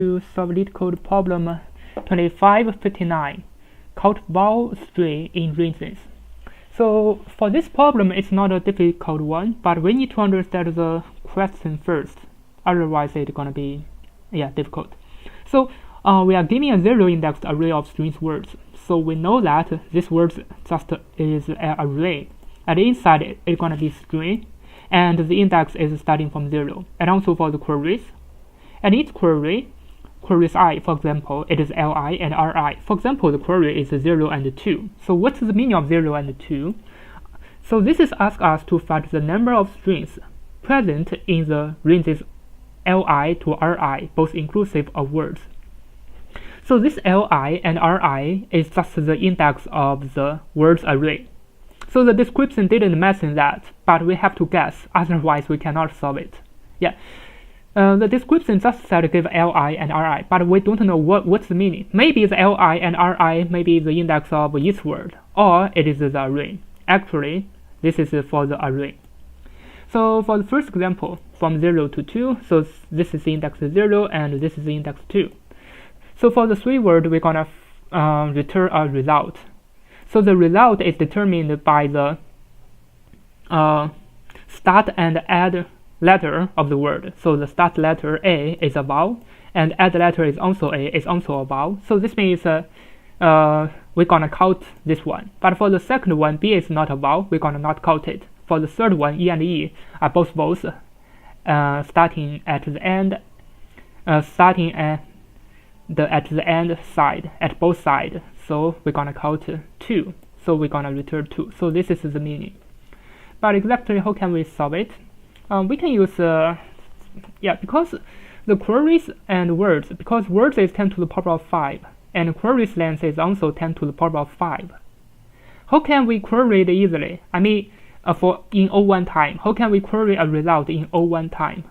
To solve Leetcode problem 2559, count vowel string in ranges. So for this problem, it's not a difficult one, but we need to understand the question first. Otherwise, it's gonna be difficult. So we are giving a zero-indexed array of strings words. So we know that this word just is an array, and inside it's gonna be string, and the index is starting from 0. And also for the queries, and each queries I, for example, it is li and ri. For example, the query is 0 and 2. So what's the meaning of 0 and 2? So this is ask us to find the number of strings present in the ranges li to ri, both inclusive of words. So this li and ri is just the index of the words array. So the description didn't mention that, but we have to guess, otherwise we cannot solve it. The description just said give li and ri, but we don't know what's the meaning. Maybe the li and ri may be the index of each word, or it is the array. Actually, this is for the array. So for the first example, from 0 to 2, so this is the index 0 and this is the index 2. So for the 3 word, we're gonna return a result. So the result is determined by the start and add letter of the word. So the start letter A is a vowel, and add letter is also A, is also a vowel. So this means we're gonna count this one. But for the second one, B is not a vowel, we're gonna not count it. For the third one, E and E are both vowels, starting at the end, at the end side, at both sides. So we're gonna count 2. So we're gonna return 2. So this is the meaning. But exactly how can we solve it? We can use because the queries and words, because words is 10 to the power of 5 and queries length is also 10 to the power of 5. How can we query it easily? I mean, in O1 time, how can we query a result in O1 time?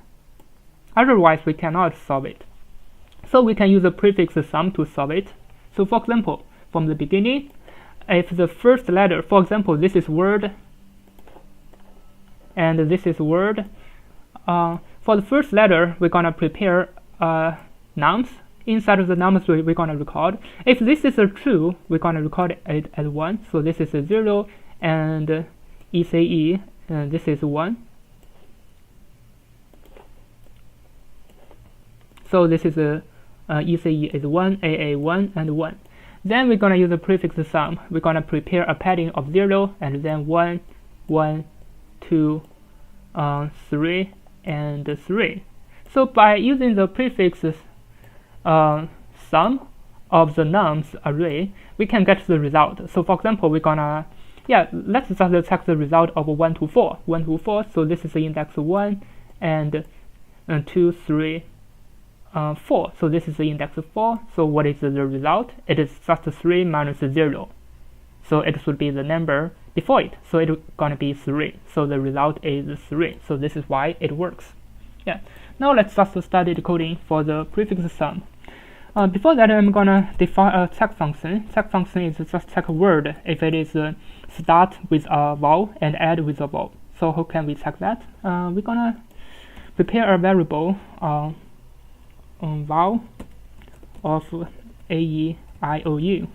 Otherwise we cannot solve it. So we can use the prefix sum to solve it. So for example, from the beginning, if the first letter, for example, this is word and this is word. For the first letter, we're gonna prepare nums. Inside of the nums, we're gonna record. If this is a true, we're gonna record it as 1. So this is a 0, and ECE, and this is 1. So this is a ECE is 1, AA 1, and 1. Then we're gonna use the prefix sum. We're gonna prepare a padding of 0, and then 1, 1, 2, 3, and 3. So by using the prefix sum of the nums array, we can get the result. So for example, we're gonna let's just check the result of 1 to 4. 1 to 4. So this is the index 1 and 2, 3, 4. So this is the index 4. So what is the result? It is just 3 minus 0. So it should be the number before it. So it's gonna be 3. So the result is 3. So this is why it works. Now let's just study the coding for the prefix sum. Before that, I'm gonna define a check function. Check function is just check a word if it is start with a vowel and add with a vowel. So how can we check that? We're gonna prepare a variable vowel of A-E-I-O-U.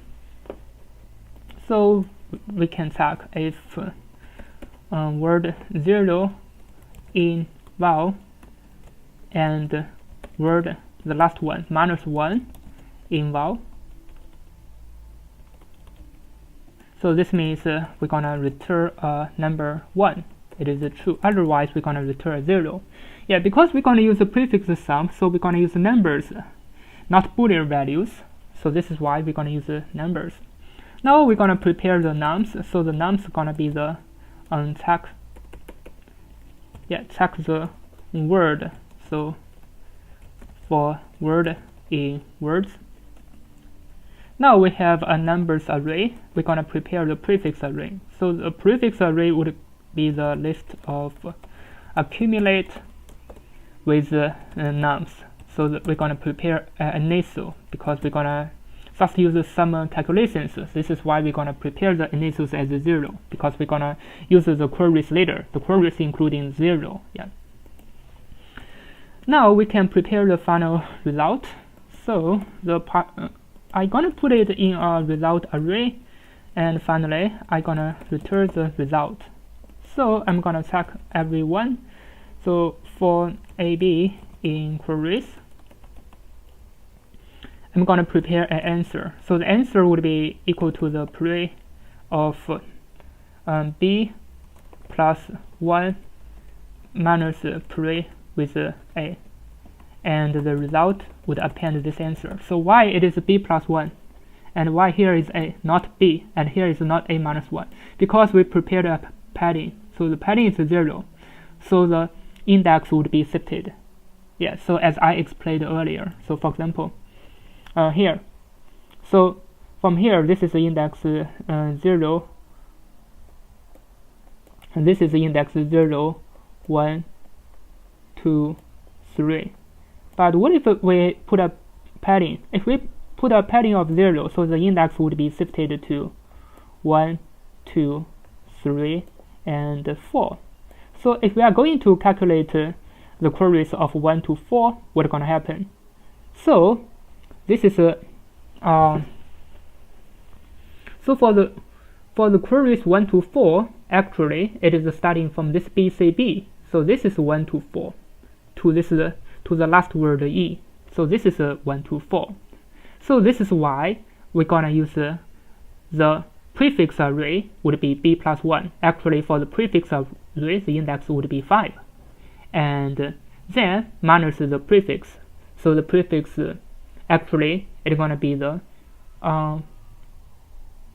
So we can check if word 0 in vowel and word, the last one, -1 in vowel. So this means we're gonna return number 1. It is true. Otherwise, we're gonna return 0. Because we're gonna use the prefix sum, so we're gonna use numbers, not Boolean values. So this is why we're gonna use the numbers. Now we're gonna prepare the nums. So the nums are gonna be the check the word. So for word in words. Now we have a numbers array. We're gonna prepare the prefix array. So the prefix array would be the list of accumulate with nums. So that we're gonna prepare an initial because we're gonna first use some calculations. This is why we're gonna prepare the initials as 0 because we're gonna use the queries later. The queries including 0. Now we can prepare the final result. So the I'm gonna put it in a result array, and finally I'm gonna return the result. So I'm gonna check every one. So for AB in queries, I'm gonna prepare an answer. So the answer would be equal to the pre of B plus 1 minus pre with A, and the result would append this answer. So why it is B plus 1, and why here is A, not B, and here is not A minus 1? Because we prepared a padding. So the padding is 0. So the index would be shifted. Yeah, so as I explained earlier. So for example, here. So from here, this is the index 0. And this is the index 0, 1, 2, 3. But what if we put a padding? If we put a padding of 0, so the index would be shifted to 1, 2, 3, and 4. So if we are going to calculate the queries of 1 to 4, what's going to happen? So this is a so for the queries 1 to 4, actually it is starting from this BCB. So this is 1 to 4 to this to the last word E. So this is 1 to 4. So this is why we're gonna use the prefix array would be B plus 1. Actually, for the prefix array, the index would be 5, and then minus the prefix. So the prefix actually it's gonna be the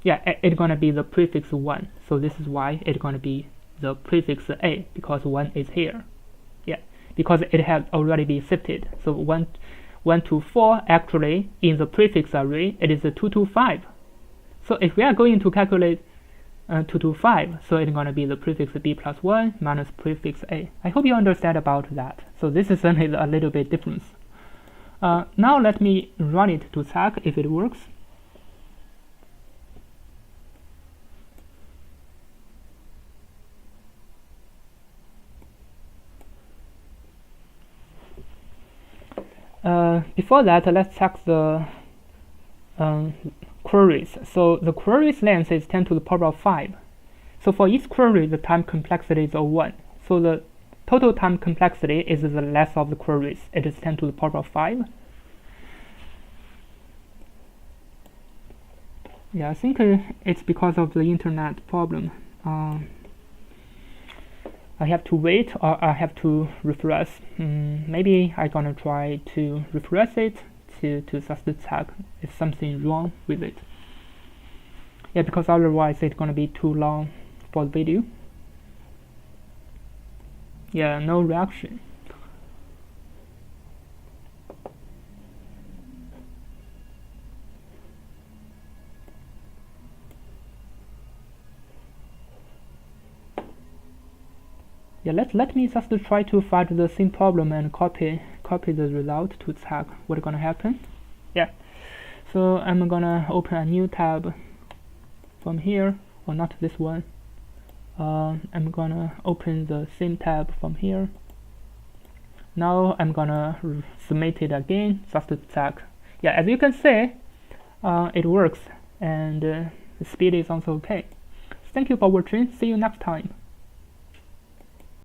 it's gonna be the prefix 1. So this is why it's gonna be the prefix A, because 1 is here. Yeah, because it has already been shifted. So 1 to 4 actually in the prefix array it is 2 to 5. So if we are going to calculate 2 to 5, so it's gonna be the prefix B plus 1 minus prefix A. I hope you understand about that. So this is only a little bit difference. Now let me run it to check if it works. Before that, let's check the queries. So the query's length is 10 to the power of 5. So for each query, the time complexity is 1. So the total time complexity is the length of the queries. It is 10 to the power of 5. Yeah, I think it's because of the internet problem. I have to wait, or I have to refresh. Maybe I'm gonna try to refresh it to just check if something wrong with it. Yeah, because otherwise it's gonna be too long for the video. Yeah, no reaction. Yeah, let me just try to find the same problem and copy the result to check what's gonna happen. Yeah, so I'm gonna open a new tab from here, or not this one. I'm gonna open the same tab from here. Now I'm gonna submit it again just to check. Yeah, as you can see, it works, and the speed is also okay. Thank you for watching. See you next time.